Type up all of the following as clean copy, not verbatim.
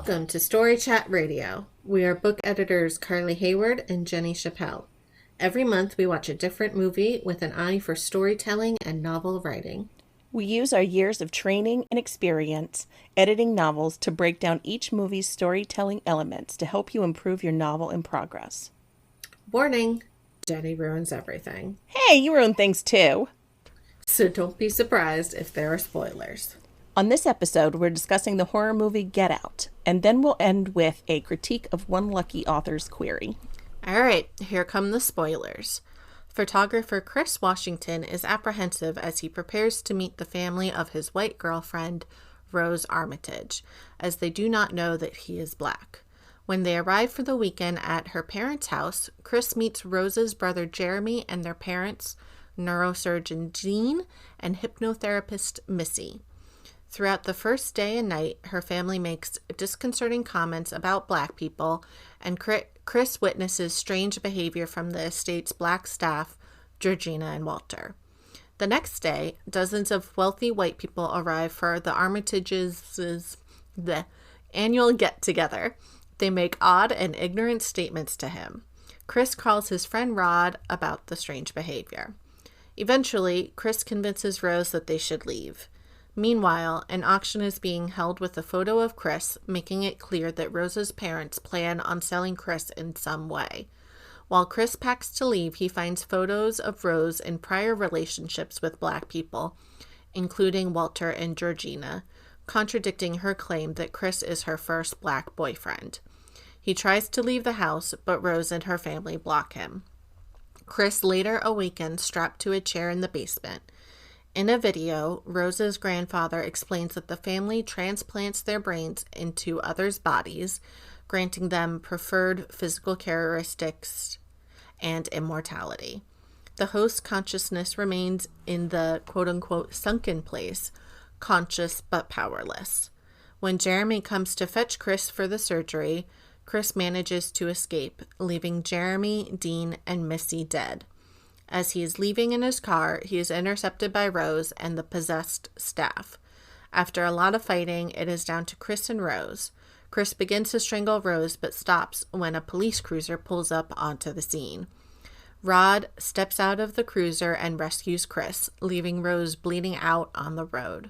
Welcome to Story Chat Radio. We are book editors Carly Hayward and Jenny Chappell. Every month we watch a different movie with an eye for storytelling and novel writing. We use our years of training and experience editing novels to break down each movie's storytelling elements to help you improve your novel in progress. Warning, Jenny ruins everything. Hey, you ruin things too. So don't be surprised if there are spoilers. On this episode, we're discussing the horror movie Get Out, and then we'll end with a critique of one lucky author's query. All right, here come the spoilers. Photographer Chris Washington is apprehensive as he prepares to meet the family of his white girlfriend, Rose Armitage, as they do not know that he is black. When they arrive for the weekend at her parents' house, Chris meets Rose's brother Jeremy and their parents, neurosurgeon Jean and hypnotherapist Missy. Throughout the first day and night, her family makes disconcerting comments about black people, and Chris witnesses strange behavior from the estate's black staff, Georgina and Walter. The next day, dozens of wealthy white people arrive for the Armitages' annual get-together. They make odd and ignorant statements to him. Chris calls his friend Rod about the strange behavior. Eventually, Chris convinces Rose that they should leave. Meanwhile, an auction is being held with a photo of Chris, making it clear that Rose's parents plan on selling Chris in some way. While Chris packs to leave, he finds photos of Rose in prior relationships with black people, including Walter and Georgina, contradicting her claim that Chris is her first black boyfriend. He tries to leave the house, but Rose and her family block him. Chris later awakens strapped to a chair in the basement. In a video, Rose's grandfather explains that the family transplants their brains into others' bodies, granting them preferred physical characteristics and immortality. The host's consciousness remains in the quote-unquote sunken place, conscious but powerless. When Jeremy comes to fetch Chris for the surgery, Chris manages to escape, leaving Jeremy, Dean, and Missy dead. As he is leaving in his car, he is intercepted by Rose and the possessed staff. After a lot of fighting, it is down to Chris and Rose. Chris begins to strangle Rose but stops when a police cruiser pulls up onto the scene. Rod steps out of the cruiser and rescues Chris, leaving Rose bleeding out on the road.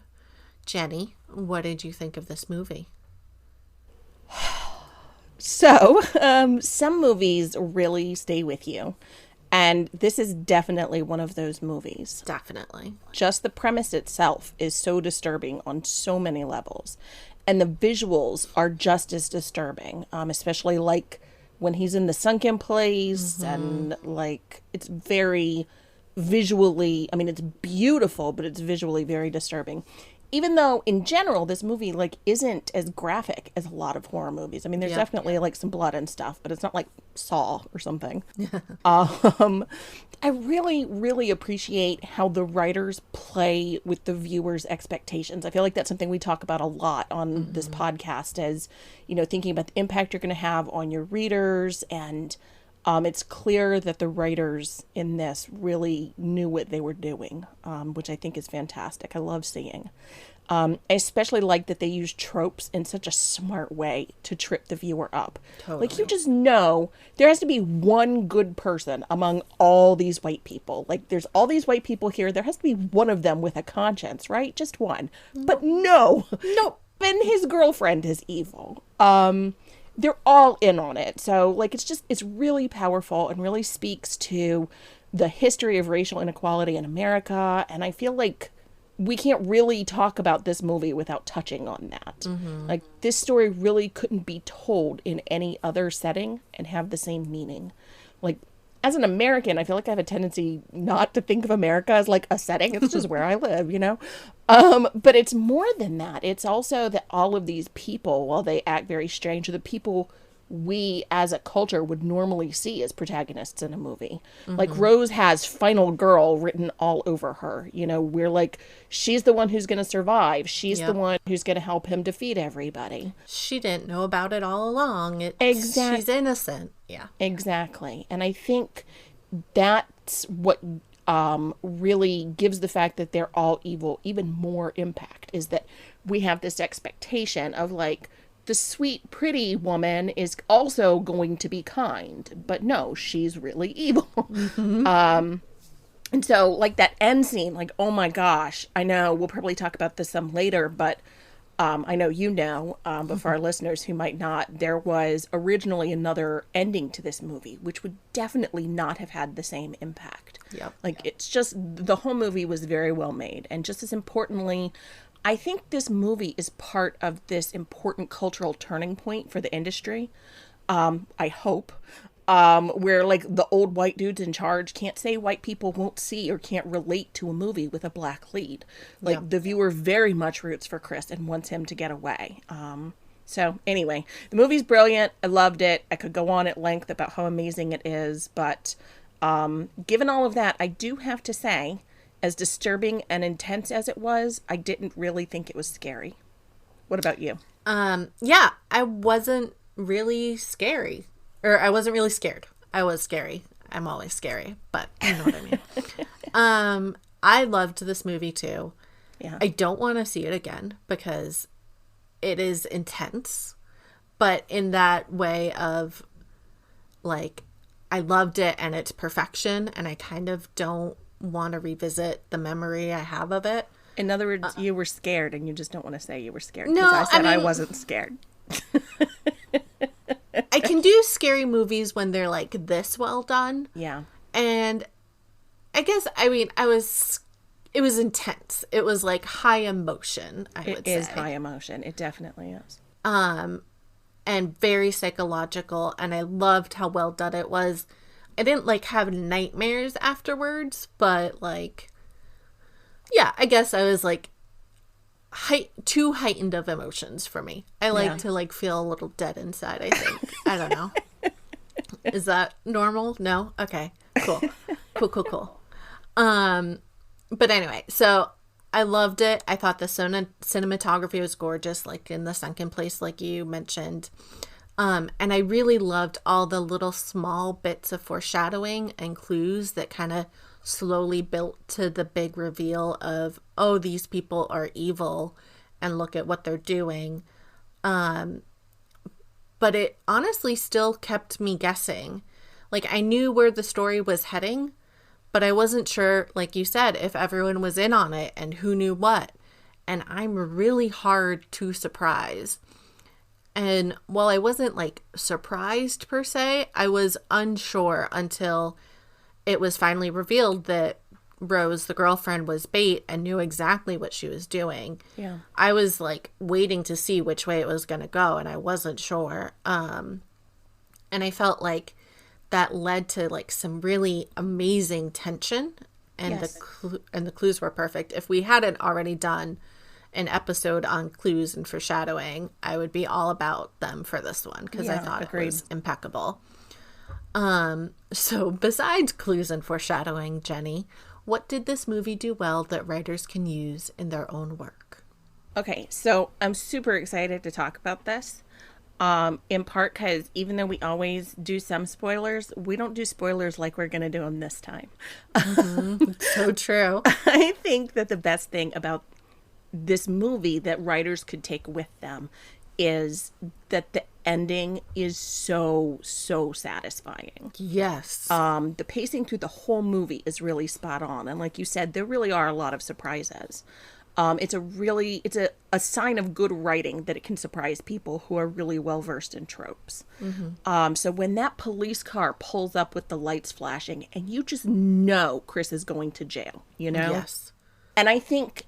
Jenny, what did you think of this movie? So, some movies really stay with you. And this is definitely one of those movies. Definitely. Just the premise itself is so disturbing on so many levels. And the visuals are just as disturbing, especially like when he's in the sunken place and like it's very visually, I mean, it's beautiful, but it's visually very disturbing. Even though in general, this movie like isn't as graphic as a lot of horror movies. I mean, there's definitely like some blood and stuff, but it's not like Saw or something. I really, really appreciate how the writers play with the viewer's expectations. I feel like that's something we talk about a lot on this podcast as, you know, thinking about the impact you're going to have on your readers. And it's clear that the writers in this really knew what they were doing, which I think is fantastic. I love seeing. I especially like that they use tropes in such a smart way to trip the viewer up. Totally. Like, you just know there has to be one good person among all these white people. Like, there's all these white people here. There has to be one of them with a conscience, right? Just one. But no. And his girlfriend is evil. They're all in on it. So, like, it's really powerful and really speaks to the history of racial inequality in America. And I feel like we can't really talk about this movie without touching on that. Like, this story really couldn't be told in any other setting and have the same meaning. Like, as an American, I feel like I have a tendency not to think of America as like a setting. It's just where I live, you know? But it's more than that. It's also that all of these people, while they act very strange, are the people we as a culture would normally see as protagonists in a movie. Like, Rose has final girl written all over her. You know, we're like, she's the one who's going to survive. She's the one who's going to help him defeat everybody. She didn't know about it all along. Exactly. She's innocent. Yeah. Exactly. And I think that's what really gives the fact that they're all evil even more impact, is that we have this expectation of like, the sweet, pretty woman is also going to be kind. But no, she's really evil. Mm-hmm. And so, like, that end scene, like, oh my gosh, I know we'll probably talk about this some later, but I know you know, but for our listeners who might not, there was originally another ending to this movie, which would definitely not have had the same impact. Yep. Like, it's just, the whole movie was very well made. And just as importantly, I think this movie is part of this important cultural turning point for the industry. I hope. Where like the old white dudes in charge can't say white people won't see or can't relate to a movie with a black lead. Like the viewer very much roots for Chris and wants him to get away. So anyway, the movie's brilliant. I loved it. I could go on at length about how amazing it is, but given all of that, I do have to say, as disturbing and intense as it was, I didn't really think it was scary. What about you? Yeah, I wasn't really scary. Or I wasn't really scared. I was scary. I'm always scary, but you know what I mean. I loved this movie too. Yeah. I don't want to see it again because it is intense, but in that way of like, I loved it and it's perfection, and I kind of don't want to revisit the memory I have of it. In other words, you were scared and you just don't want to say you were scared. No, because I said I mean, wasn't scared. I can do scary movies when they're like this well done. Yeah. And I guess, I mean, it was intense. It was like high emotion, I would say. It is high emotion. It definitely is. And very psychological. And I loved how well done it was. I didn't like have nightmares afterwards, but like, yeah, I guess I was like, too heightened of emotions for me. I like to like feel a little dead inside, I think. I don't know. Is that normal? No? Okay. Cool. Cool. But anyway, so I loved it. I thought the cinematography was gorgeous, like in The Sunken Place, like you mentioned. And I really loved all the little small bits of foreshadowing and clues that kind of slowly built to the big reveal of, oh, these people are evil and look at what they're doing. But it honestly still kept me guessing. Like, I knew where the story was heading, but I wasn't sure, like you said, if everyone was in on it and who knew what. And I'm really hard to surprise. And while I wasn't like surprised per se, I was unsure until it was finally revealed that Rose, the girlfriend, was bait and knew exactly what she was doing. Yeah. I was like waiting to see which way it was going to go, and I wasn't sure. And I felt like that led to like some really amazing tension, and Yes. the clues were perfect. If we hadn't already done an episode on clues and foreshadowing, I would be all about them for this one because I thought agreed. it was impeccable. So besides clues and foreshadowing, Jenny, what did this movie do well that writers can use in their own work? Okay, so I'm super excited to talk about this. In part because even though we always do some spoilers, we don't do spoilers like we're going to do them this time. So true. I think that the best thing about this movie that writers could take with them is that the ending is so satisfying. Yes. The pacing through the whole movie is really spot on, and like you said, there really are a lot of surprises. It's a sign of good writing that it can surprise people who are really well versed in tropes. So when that police car pulls up with the lights flashing and you just know Chris is going to jail, you know? Yes. And I think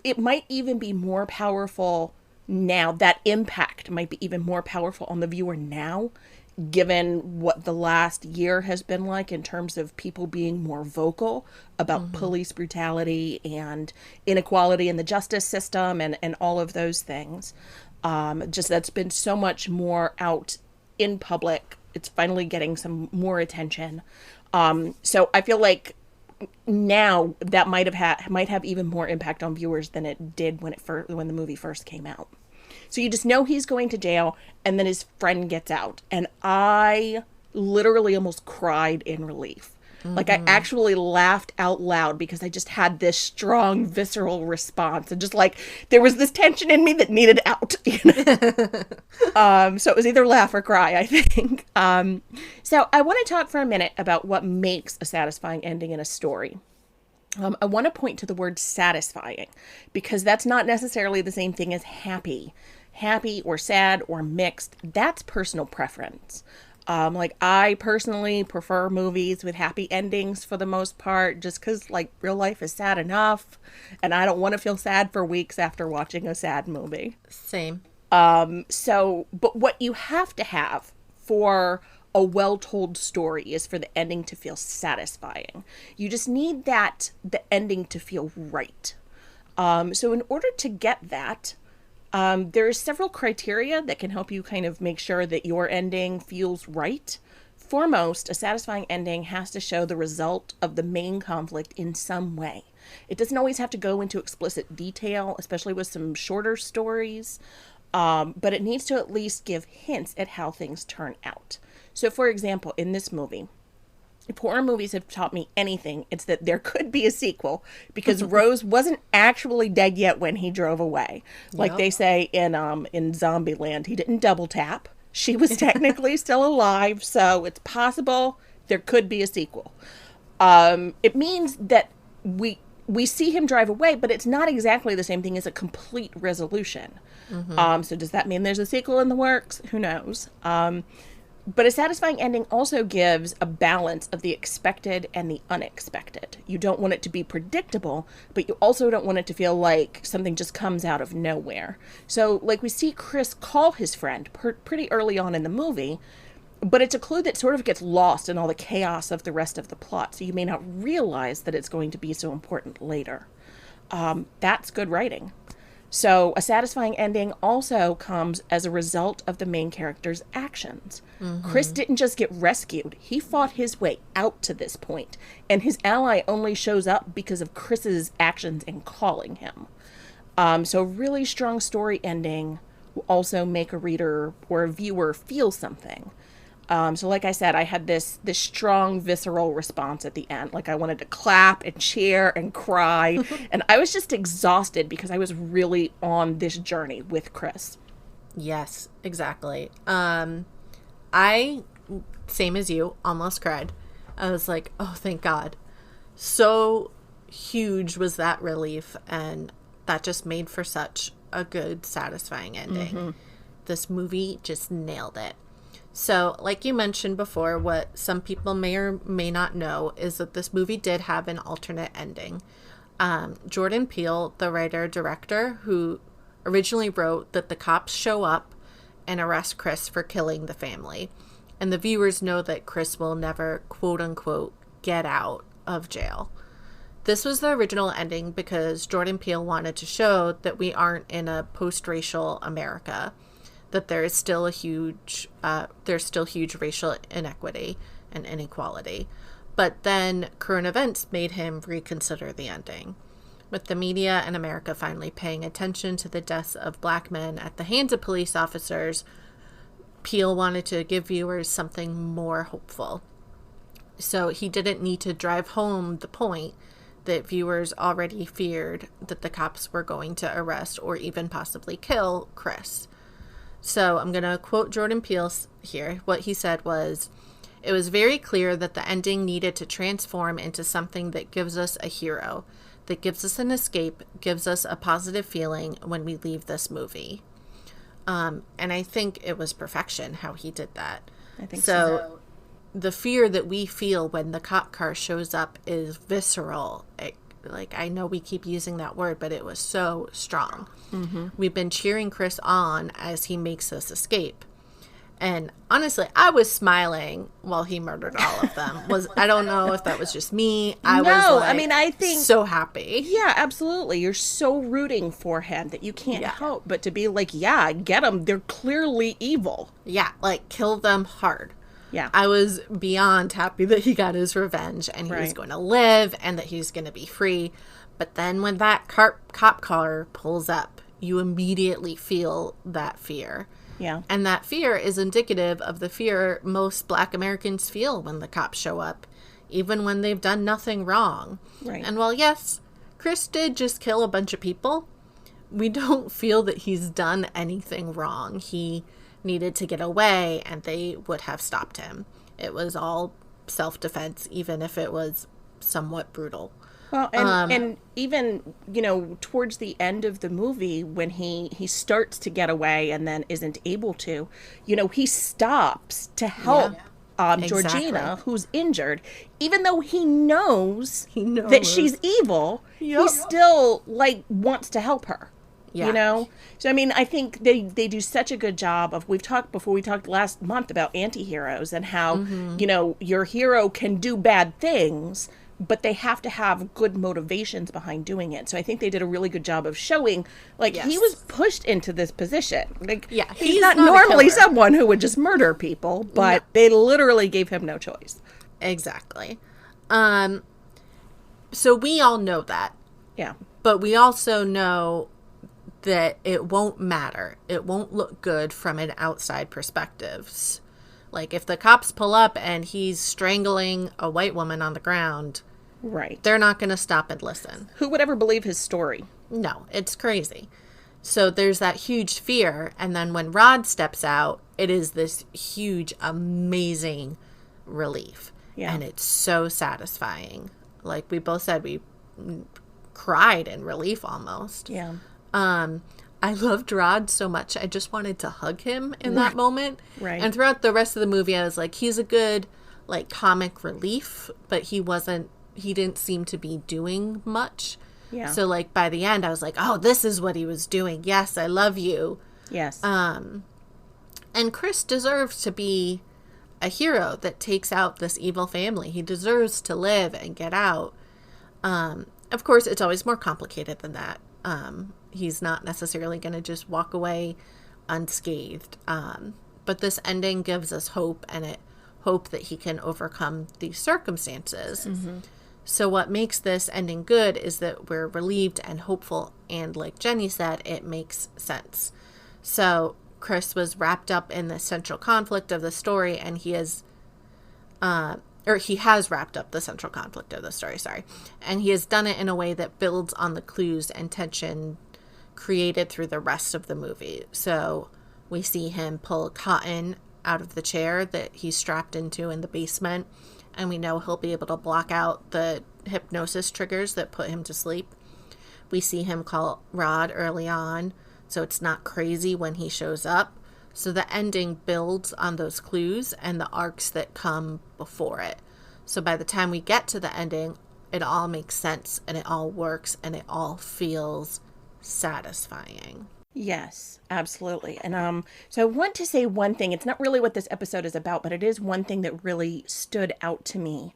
it might even be more powerful now. That impact might be even more powerful on the viewer now, given what the last year has been like in terms of people being more vocal about police brutality and inequality in the justice system and all of those things. Just that's been so much more out in public. It's finally getting some more attention. So I feel like now that might have even more impact on viewers than it did when the movie first came out. So you just know he's going to jail, and then his friend gets out, and I literally almost cried in relief. Like, I actually laughed out loud because I just had this strong, visceral response. And just, like, there was this tension in me that needed out. You know? So it was either laugh or cry, I think. So I want to talk for a minute about what makes a satisfying ending in a story. I want to point to the word satisfying because that's not necessarily the same thing as happy. Happy or sad or mixed, that's personal preference. Like, I personally prefer movies with happy endings for the most part, just because, like, real life is sad enough, and I don't want to feel sad for weeks after watching a sad movie. Same. But what you have to have for a well-told story is for the ending to feel satisfying. You just need the ending to feel right. So in order to get that, there are several criteria that can help you kind of make sure that your ending feels right. Foremost, a satisfying ending has to show the result of the main conflict in some way. It doesn't always have to go into explicit detail, especially with some shorter stories, but it needs to at least give hints at how things turn out. So, for example, in this movie, if horror movies have taught me anything, it's that there could be a sequel because Rose wasn't actually dead yet when he drove away. Like they say in Zombieland, he didn't double tap. She was technically still alive, so it's possible there could be a sequel. It means that we see him drive away, but it's not exactly the same thing as a complete resolution. So does that mean there's a sequel in the works? Who knows? But a satisfying ending also gives a balance of the expected and the unexpected. You don't want it to be predictable, but you also don't want it to feel like something just comes out of nowhere. So, like, we see Chris call his friend pretty early on in the movie, but it's a clue that sort of gets lost in all the chaos of the rest of the plot, so you may not realize that it's going to be so important later. That's good writing. So a satisfying ending also comes as a result of the main character's actions. Chris didn't just get rescued. He fought his way out to this point, and his ally only shows up because of Chris's actions in calling him. So a really strong story ending will also make a reader or a viewer feel something. So like I said, I had this strong visceral response at the end. Like, I wanted to clap and cheer and cry. And I was just exhausted because I was really on this journey with Chris. Yes, exactly. I, same as you, almost cried. I was like, oh, thank God. So huge was that relief. And that just made for such a good, satisfying ending. This movie just nailed it. So, like you mentioned before, what some people may or may not know is that this movie did have an alternate ending. Jordan Peele, the writer-director, who originally wrote that the cops show up and arrest Chris for killing the family. And the viewers know that Chris will never, quote-unquote, get out of jail. This was the original ending because Jordan Peele wanted to show that we aren't in a post-racial America, that there is still huge racial inequity and inequality. But then current events made him reconsider the ending. With the media and America finally paying attention to the deaths of Black men at the hands of police officers, Peele wanted to give viewers something more hopeful. So he didn't need to drive home the point that viewers already feared that the cops were going to arrest or even possibly kill Chris. So I'm going to quote Jordan Peele here. What he said was, "It was very clear that the ending needed to transform into something that gives us a hero, that gives us an escape, gives us a positive feeling when we leave this movie." And I think it was perfection how he did that. I think so. The fear that we feel when the cop car shows up is visceral. I know we keep using that word, but it was so strong. We've been cheering Chris on as he makes this escape. And honestly, I was smiling while he murdered all of them. I don't know if that was just me. I think so happy. Yeah, absolutely. You're so rooting for him that you can't help but to be like, yeah, get them. They're clearly evil. Yeah, like, kill them hard. Yeah. I was beyond happy that he got his revenge and he was going to live and that he was going to be free. But then when that cop car pulls up, you immediately feel that fear. Yeah. And that fear is indicative of the fear most Black Americans feel when the cops show up. even when they've done nothing wrong. Right. And while, yes, Chris did just kill a bunch of people, we don't feel that he's done anything wrong. He needed to get away, and they would have stopped him. It was all self-defense, even if it was somewhat brutal. Well, and even, you know, towards the end of the movie, when he starts to get away and then isn't able to, you know, he stops to help Georgina, who's injured. Even though he knows that she's evil, he still, like, wants to help her. Yeah. You know? So, I mean, I think they do such a good job of, we talked last month about anti-heroes and how, you know, your hero can do bad things, but they have to have good motivations behind doing it. So I think they did a really good job of showing, like, he was pushed into this position. Like, he's not normally someone who would just murder people, but they literally gave him no choice. Exactly. So we all know that. Yeah. But we also know that it won't matter. It won't look good from an outside perspective. Like, if the cops pull up and he's strangling a white woman on the ground, right, they're not going to stop and listen. Who would ever believe his story? No, it's crazy. So there's that huge fear, and then when Rod steps out, it is this huge, amazing relief. Yeah. And it's so satisfying. Like we both said, we cried in relief almost. Yeah. I loved Rod so much. I just wanted to hug him in that moment. Right. And throughout the rest of the movie, I was like, he's a good, like, comic relief, but he didn't seem to be doing much. Yeah. So, like, by the end, I was like, oh, this is what he was doing. Yes, I love you. Yes. And Chris deserves to be a hero that takes out this evil family. He deserves to live and get out. Of course, it's always more complicated than that. He's not necessarily going to just walk away unscathed. But this ending gives us hope, and hope that he can overcome these circumstances. Mm-hmm. So what makes this ending good is that we're relieved and hopeful, and like Jenny said, it makes sense. So Chris was wrapped up in the central conflict of the story, and he has wrapped up the central conflict of the story, and he has done it in a way that builds on the clues and tension created through the rest of the movie. So we see him pull Cotton out of the chair that he's strapped into in the basement, and we know he'll be able to block out the hypnosis triggers that put him to sleep. We see him call Rod early on, so it's not crazy when he shows up. So the ending builds on those clues and the arcs that come before it. So by the time we get to the ending, it all makes sense, and it all works, and it all feels satisfying. Yes, absolutely. And so I want to say one thing. It's not really what this episode is about, but it is one thing that really stood out to me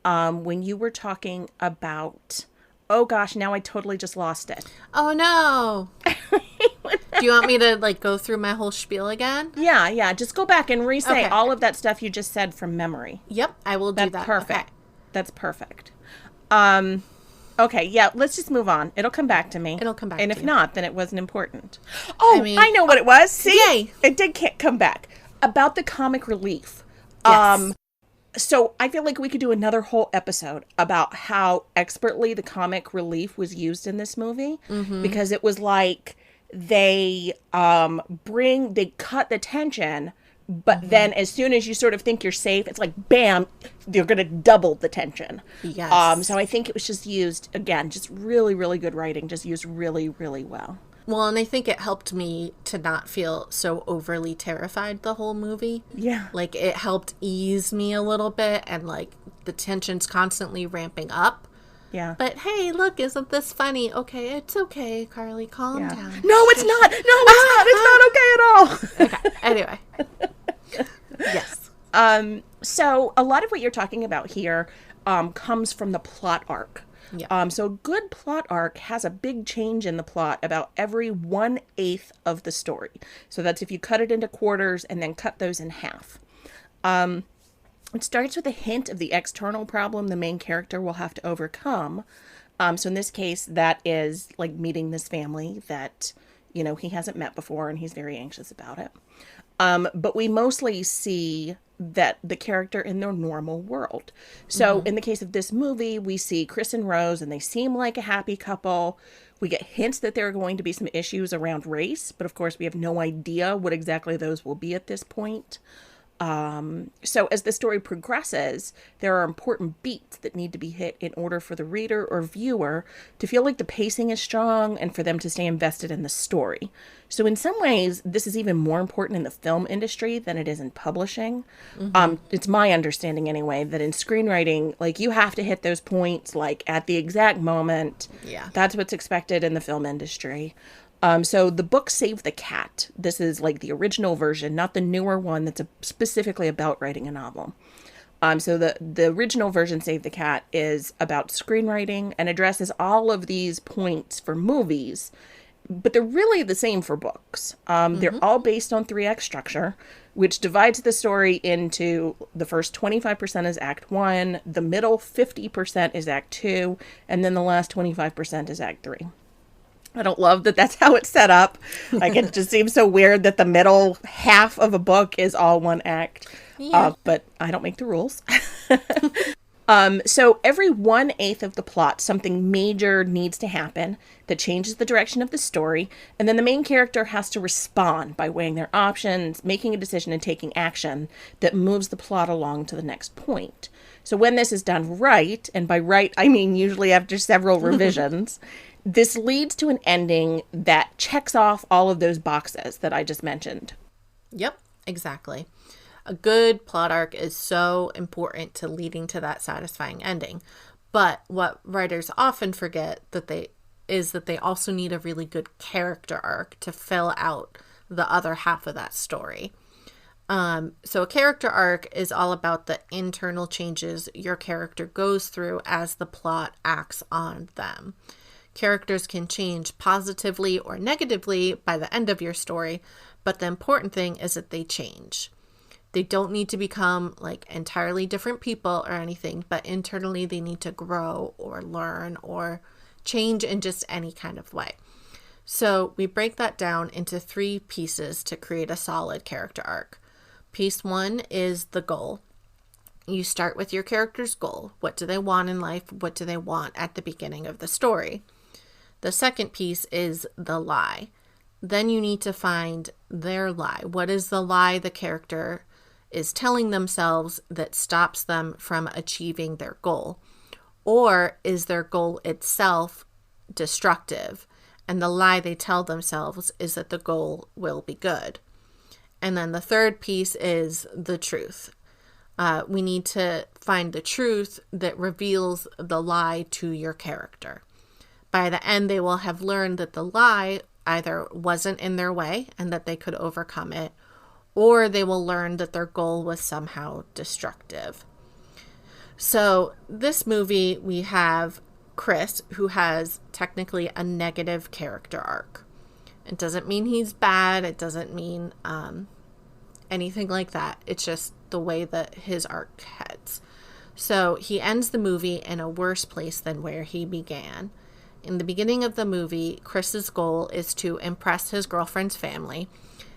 when you were talking about, oh gosh, now I totally just lost it. Oh no. Do you want me to, like, go through my whole spiel again? Yeah. Just go back and re-say all of that stuff you just said from memory. Yep, I will do that. That's perfect. Okay. That's perfect. Okay, yeah, let's just move on. It'll come back to me. It'll come back and to if you. not, then it wasn't important. Oh, I know what it was. See? Yay. It did come back. About the comic relief. Yes. So I feel like we could do another whole episode about how expertly the comic relief was used in this movie. Mm-hmm. Because it was like they cut the tension, but then as soon as you sort of think you're safe, it's like, bam, they're going to double the tension. Yes. So I think it was just used, again, just really, really good writing, just used really, really well. Well, and I think it helped me to not feel so overly terrified the whole movie. Yeah. Like, it helped ease me a little bit, and, like, the tension's constantly ramping up. Yeah. But, hey, look, isn't this funny? Okay, it's okay, Carly, calm down. No, it's not. No, it's not. It's not okay at all. Okay, anyway. Yes. So a lot of what you're talking about here comes from the plot arc. Yeah. So a good plot arc has a big change in the plot about every 1/8 of the story. So that's if you cut it into quarters and then cut those in half. It starts with a hint of the external problem the main character will have to overcome. So in this case, that is like meeting this family that, you know, he hasn't met before, and he's very anxious about it. But we mostly see that the character in their normal world. So in the case of this movie, we see Chris and Rose, and they seem like a happy couple. We get hints that there are going to be some issues around race, but of course we have no idea what exactly those will be at this point. So as the story progresses, there are important beats that need to be hit in order for the reader or viewer to feel like the pacing is strong and for them to stay invested in the story. So in some ways, this is even more important in the film industry than it is in publishing. It's my understanding anyway, that in screenwriting, like, you have to hit those points like at the exact moment. Yeah. That's what's expected in the film industry. So the book Save the Cat, this is like the original version, not the newer one that's specifically about writing a novel. So the original version, Save the Cat, is about screenwriting and addresses all of these points for movies, but they're really the same for books. They're all based on 3-act structure, which divides the story into the first 25% is Act 1, the middle 50% is Act 2, and then the last 25% is Act 3. I don't love that that's how it's set up. Like, it just seems so weird that the middle half of a book is all one act. Yeah. But I don't make the rules. So every 1/8 of the plot, something major needs to happen that changes the direction of the story. And then the main character has to respond by weighing their options, making a decision, and taking action that moves the plot along to the next point. So when this is done right, and by right, I mean usually after several revisions, this leads to an ending that checks off all of those boxes that I just mentioned. Yep, exactly. A good plot arc is so important to leading to that satisfying ending. But what writers often forget that they also need a really good character arc to fill out the other half of that story. So a character arc is all about the internal changes your character goes through as the plot acts on them. Characters can change positively or negatively by the end of your story, but the important thing is that they change. They don't need to become like entirely different people or anything, but internally they need to grow or learn or change in just any kind of way. So we break that down into 3 pieces to create a solid character arc. Piece 1 is the goal. You start with your character's goal. What do they want in life? What do they want at the beginning of the story? The second piece is the lie. Then you need to find their lie. What is the lie the character is telling themselves that stops them from achieving their goal? Or is their goal itself destructive? And the lie they tell themselves is that the goal will be good. And then the third piece is the truth. We need to find the truth that reveals the lie to your character. By the end, they will have learned that the lie either wasn't in their way and that they could overcome it, or they will learn that their goal was somehow destructive. So this movie, we have Chris, who has technically a negative character arc. It doesn't mean he's bad. It doesn't mean anything like that. It's just the way that his arc heads. So he ends the movie in a worse place than where he began. In the beginning of the movie, Chris's goal is to impress his girlfriend's family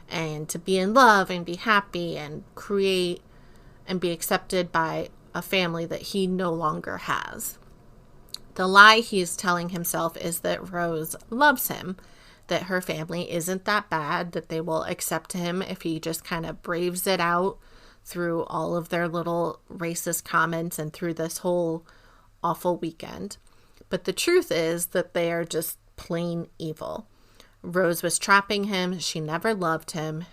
and to be in love and be happy and create and be accepted by a family that he no longer has. The lie he is telling himself is that Rose loves him, that her family isn't that bad, that they will accept him if he just kind of braves it out through all of their little racist comments and through this whole awful weekend. But the truth is that they are just plain evil. Rose was trapping him. She never loved him.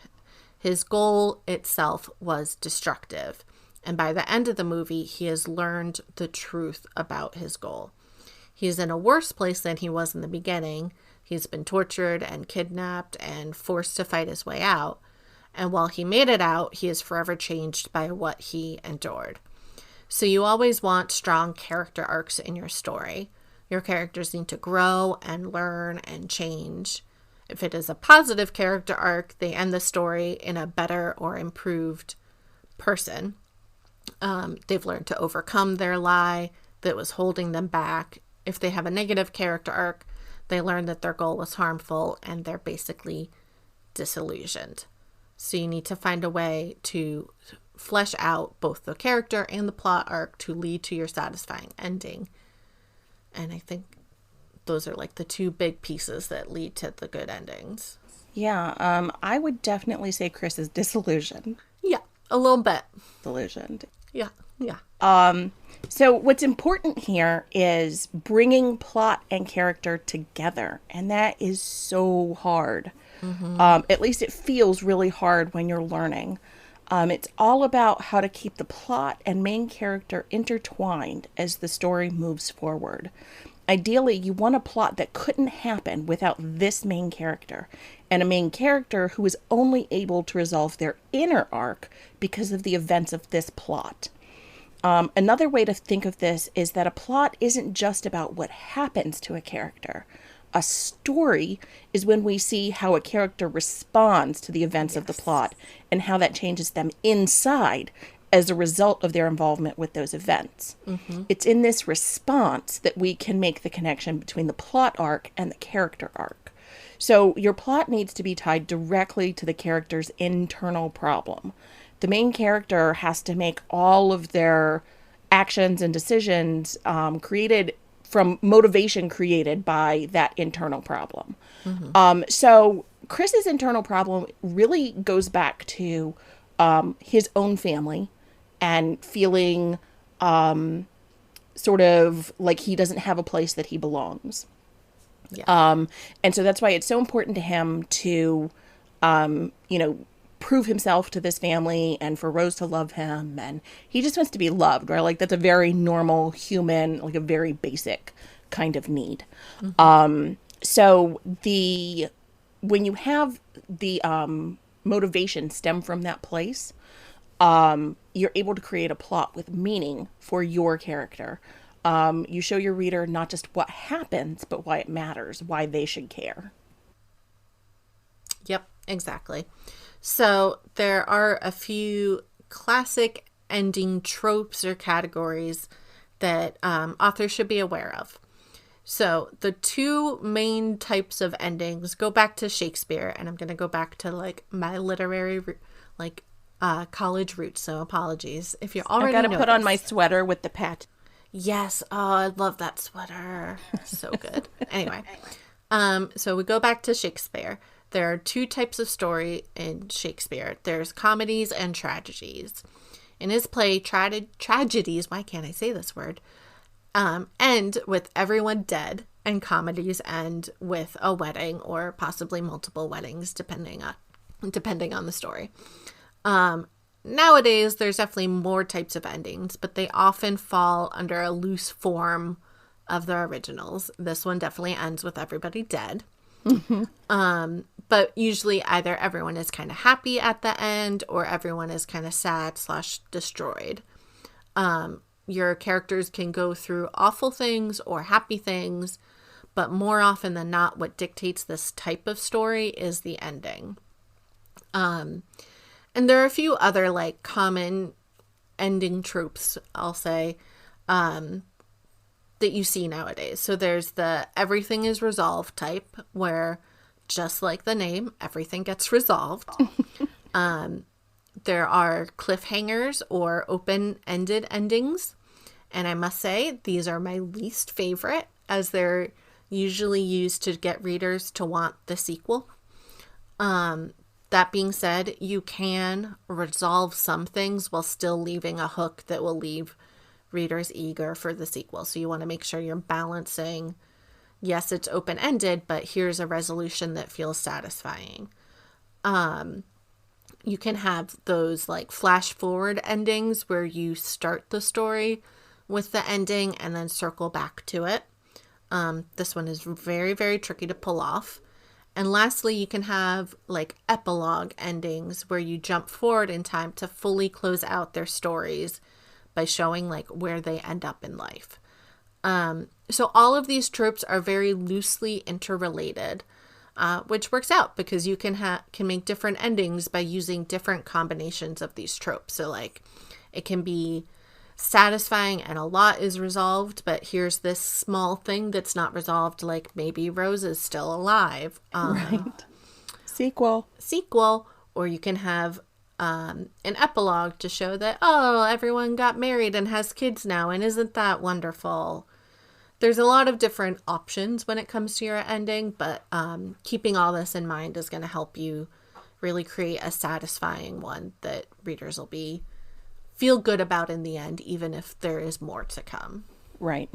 His goal itself was destructive. And by the end of the movie, he has learned the truth about his goal. He's in a worse place than he was in the beginning. He's been tortured and kidnapped and forced to fight his way out. And while he made it out, he is forever changed by what he endured. So you always want strong character arcs in your story. Your characters need to grow and learn and change. If it is a positive character arc, they end the story in a better or improved person. They've learned to overcome their lie that was holding them back. If they have a negative character arc, they learn that their goal was harmful and they're basically disillusioned. So you need to find a way to flesh out both the character and the plot arc to lead to your satisfying ending. And I think those are like the two big pieces that lead to the good endings. Yeah, I would definitely say Chris is disillusioned. Yeah, a little bit. Disillusioned. Yeah, yeah. So what's important here is bringing plot and character together, and that is so hard. At least it feels really hard when you're learning. It's all about how to keep the plot and main character intertwined as the story moves forward. Ideally, you want a plot that couldn't happen without this main character, and a main character who is only able to resolve their inner arc because of the events of this plot. Another way to think of this is that a plot isn't just about what happens to a character. A story is when we see how a character responds to the events of the plot and how that changes them inside as a result of their involvement with those events. It's in this response that we can make the connection between the plot arc and the character arc. So your plot needs to be tied directly to the character's internal problem. The main character has to make all of their actions and decisions created from motivation created by that internal problem. So Chris's internal problem really goes back to his own family and feeling sort of like he doesn't have a place that he belongs. Yeah. And so that's why it's so important to him to, prove himself to this family and for Rose to love him. And he just wants to be loved, right? Like that's a very normal human, like a very basic kind of need. So when you have the motivation stem from that place, you're able to create a plot with meaning for your character. You show your reader not just what happens, but why it matters, why they should care. Yep, exactly. So there are a few classic ending tropes or categories that authors should be aware of. So the two main types of endings go back to Shakespeare, and I'm going to go back to like my literary college roots, so apologies if you already know. I gotta put on my sweater with the pat. Yes, oh, I love that sweater. So good. Anyway, so we go back to Shakespeare. There are two types of story in Shakespeare. There's comedies and tragedies. In his play, tragedies, why can't I say this word, end with everyone dead, and comedies end with a wedding or possibly multiple weddings, depending on the story. Nowadays, there's definitely more types of endings, but they often fall under a loose form of the originals. This one definitely ends with everybody dead. But usually either everyone is kind of happy at the end or everyone is kind of sad / destroyed. Your characters can go through awful things or happy things, but more often than not, what dictates this type of story is the ending. And there are a few other like common ending tropes, I'll say, that you see nowadays. So there's the everything is resolved type, where just like the name, everything gets resolved. There are cliffhangers or open-ended endings. And I must say, these are my least favorite, as they're usually used to get readers to want the sequel. That being said, you can resolve some things while still leaving a hook that will leave readers eager for the sequel. So you want to make sure you're balancing, yes, it's open-ended, but here's a resolution that feels satisfying. You can have those like flash forward endings where you start the story with the ending and then circle back to it. This one is very, very tricky to pull off. And lastly, you can have like epilogue endings where you jump forward in time to fully close out their stories by showing like where they end up in life. So all of these tropes are very loosely interrelated, which works out because you can make different endings by using different combinations of these tropes. So like it can be satisfying and a lot is resolved, but here's this small thing that's not resolved, like maybe Rose is still alive. Right. Sequel. Or you can have an epilogue to show that, oh, everyone got married and has kids now, and isn't that wonderful? There's a lot of different options when it comes to your ending, but keeping all this in mind is going to help you really create a satisfying one that readers will feel good about in the end, even if there is more to come. Right.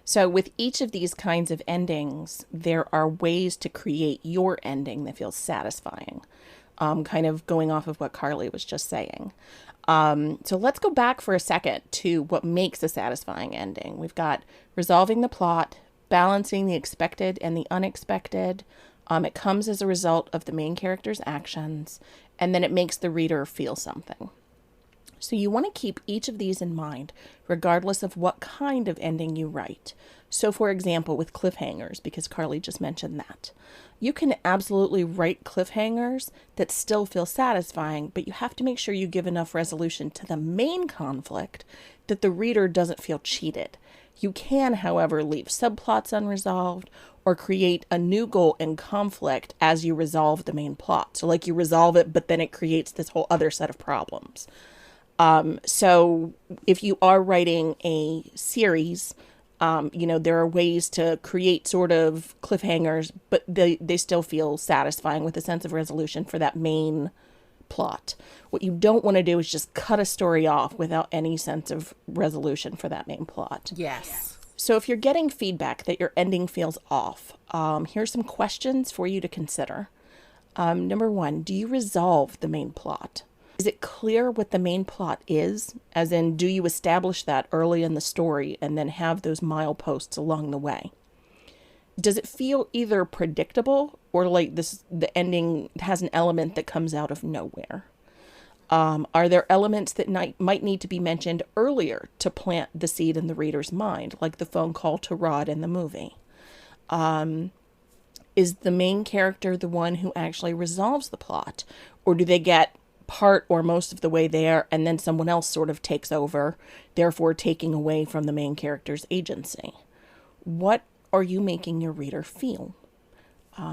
So with each of these kinds of endings, there are ways to create your ending that feels satisfying. Kind of going off of what Carly was just saying. So let's go back for a second to what makes a satisfying ending. We've got resolving the plot, balancing the expected and the unexpected. It comes as a result of the main character's actions, and then it makes the reader feel something. So you want to keep each of these in mind, regardless of what kind of ending you write. So for example, with cliffhangers, because Carly just mentioned that, you can absolutely write cliffhangers that still feel satisfying, but you have to make sure you give enough resolution to the main conflict that the reader doesn't feel cheated. You can, however, leave subplots unresolved or create a new goal and conflict as you resolve the main plot. So like you resolve it, but then it creates this whole other set of problems. So if you are writing a series, there are ways to create sort of cliffhangers, but they still feel satisfying with a sense of resolution for that main plot. What you don't want to do is just cut a story off without any sense of resolution for that main plot. Yes. So if you're getting feedback that your ending feels off, here's some questions for you to consider. Number 1, do you resolve the main plot? Is it clear what the main plot is? As in, do you establish that early in the story and then have those mileposts along the way? Does it feel either predictable or like the ending has an element that comes out of nowhere? Are there elements that might need to be mentioned earlier to plant the seed in the reader's mind, like the phone call to Rod in the movie? Is the main character the one who actually resolves the plot? Or do they get part or most of the way there and then someone else sort of takes over, therefore taking away from the main character's agency? What are you making your reader feel?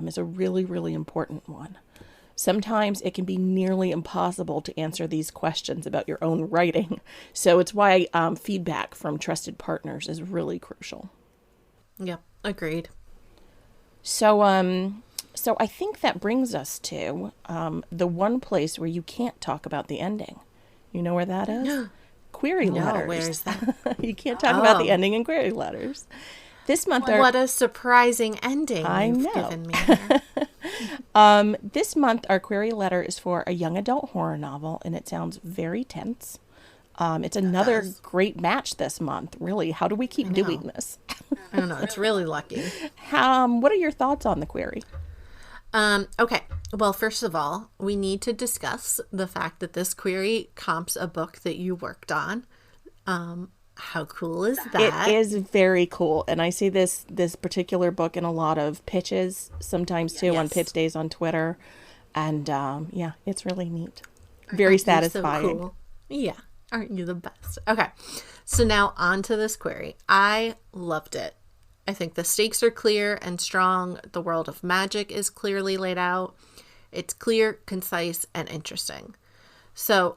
Is a really, really important one. Sometimes it can be nearly impossible to answer these questions about your own writing. So it's why feedback from trusted partners is really crucial. Yep, agreed. So I think that brings us to the one place where you can't talk about the ending. You know where that is? Query letters. No, where's that? You can't talk about the ending in query letters. This month, what a surprising ending you've given me. This month, our query letter is for a young adult horror novel, and it sounds very tense. It's another great match this month. Really, how do we keep doing this? I don't know. It's really lucky. What are your thoughts on the query? Okay. Well, first of all, we need to discuss the fact that this query comps a book that you worked on. How cool is that? It is very cool. And I see this particular book in a lot of pitches sometimes too, on pitch days on Twitter. And it's really neat. Very satisfying. So cool? Yeah. Aren't you the best? Okay. So now on to this query. I loved it. I think the stakes are clear and strong. The world of magic is clearly laid out. It's clear, concise, and interesting. So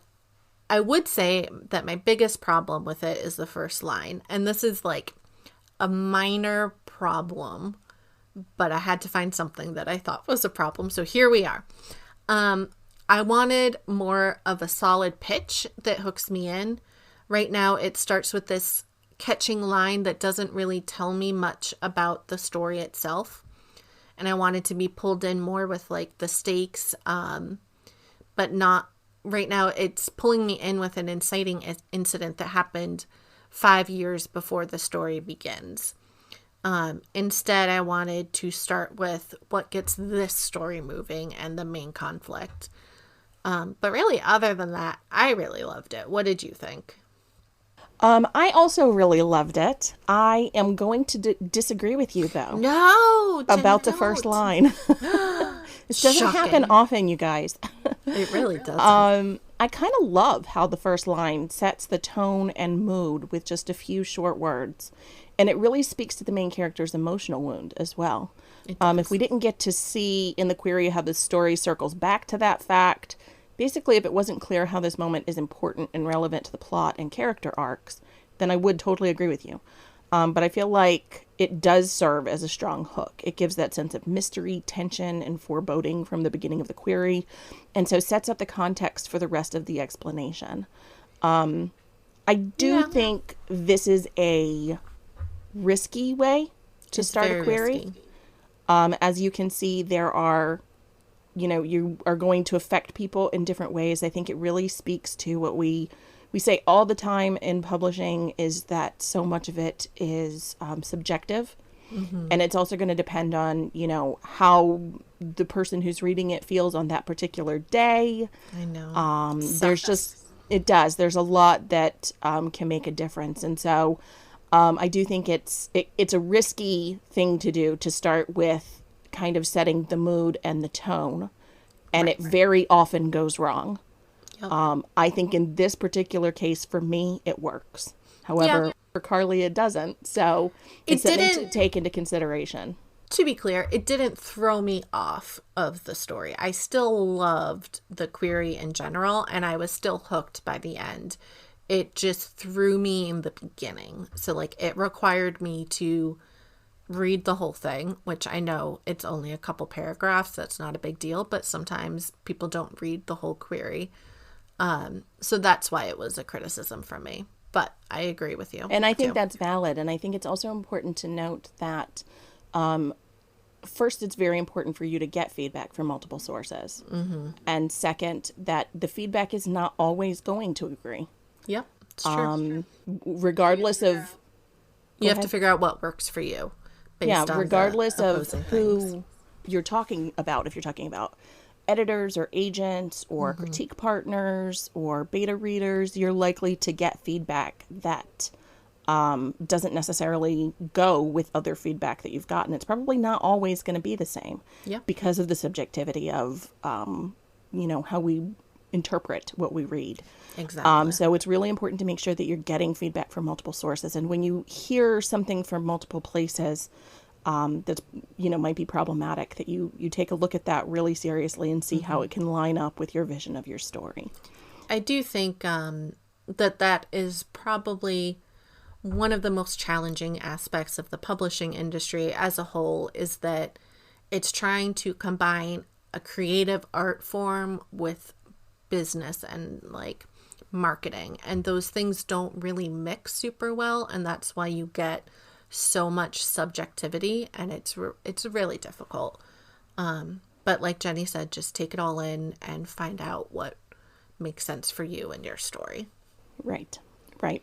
I would say that my biggest problem with it is the first line. And this is like a minor problem, but I had to find something that I thought was a problem. So here we are. I wanted more of a solid pitch that hooks me in. Right now, it starts with this catching line that doesn't really tell me much about the story itself. And I wanted to be pulled in more with like the stakes, but not right now. It's pulling me in with an inciting incident that happened 5 years before the story begins. Instead, I wanted to start with what gets this story moving and the main conflict. But really, other than that, I really loved it. What did you think? I also really loved it. I am going to disagree with you, though. No! About the first line. This doesn't happen often, you guys. It really doesn't. I kind of love how the first line sets the tone and mood with just a few short words. And it really speaks to the main character's emotional wound as well. If we didn't get to see in the query how the story circles back to that fact, basically if it wasn't clear how this moment is important and relevant to the plot and character arcs, then I would totally agree with you. But I feel like it does serve as a strong hook. It gives that sense of mystery, tension, and foreboding from the beginning of the query, and so sets up the context for the rest of the explanation. I do think this is a risky way to start a query. As you can see, there are, you are going to affect people in different ways. I think it really speaks to what we say all the time in publishing, is that so much of it is subjective. Mm-hmm. And it's also going to depend on, how the person who's reading it feels on that particular day. I know. There's a lot that can make a difference. And so I do think it's a risky thing to do, to start with kind of setting the mood and the tone. And it very often goes wrong. Yep. I think in this particular case, for me, it works. However, for Carly, it doesn't. So it's something to take into consideration. To be clear, it didn't throw me off of the story. I still loved the query in general, and I was still hooked by the end. It just threw me in the beginning. So, it required me to read the whole thing, which I know it's only a couple paragraphs. That's not a big deal, but sometimes people don't read the whole query. So that's why it was a criticism from me. But I agree with you. And I think that's valid. And I think it's also important to note that, first, it's very important for you to get feedback from multiple sources. Mm-hmm. And second, that the feedback is not always going to agree. Yep, it's true. Regardless of... You have to figure out what works for you. Regardless of who you're talking about. If you're talking about editors or agents or critique partners or beta readers, you're likely to get feedback that doesn't necessarily go with other feedback that you've gotten. It's probably not always going to be the same because of the subjectivity of, how we interpret what we read. Exactly. So it's really important to make sure that you're getting feedback from multiple sources. And when you hear something from multiple places that's, might be problematic, that you take a look at that really seriously and see how it can line up with your vision of your story. I do think that is probably one of the most challenging aspects of the publishing industry as a whole, is that it's trying to combine a creative art form with business and marketing, and those things don't really mix super well, and that's why you get so much subjectivity, and it's really difficult. But like Jenny said, just take it all in and find out what makes sense for you and your story. Right.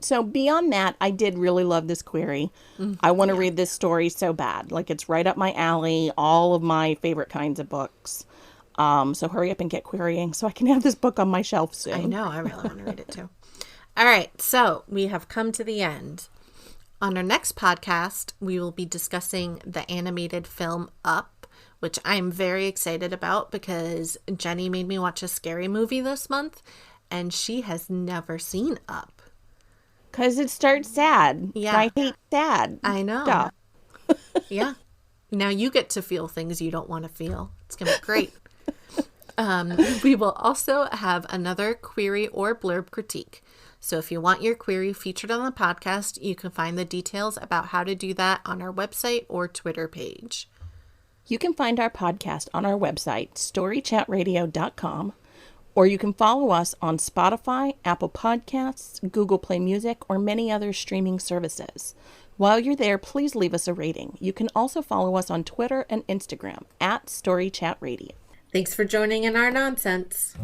So beyond that, I did really love this query. I want to read this story so bad. It's right up my alley, all of my favorite kinds of books. So hurry up and get querying so I can have this book on my shelf soon. I know. I really want to read it too. All right. So we have come to the end. On our next podcast, we will be discussing the animated film Up, which I'm very excited about because Jenny made me watch a scary movie this month, and she has never seen Up. Because it starts sad. Yeah. I hate sad. I know. Stuff. Yeah. Now you get to feel things you don't want to feel. It's going to be great. We will also have another query or blurb critique. So if you want your query featured on the podcast, you can find the details about how to do that on our website or Twitter page. You can find our podcast on our website, storychatradio.com, or you can follow us on Spotify, Apple Podcasts, Google Play Music, or many other streaming services. While you're there, please leave us a rating. You can also follow us on Twitter and Instagram @StoryChatRadio. Thanks for joining in our nonsense.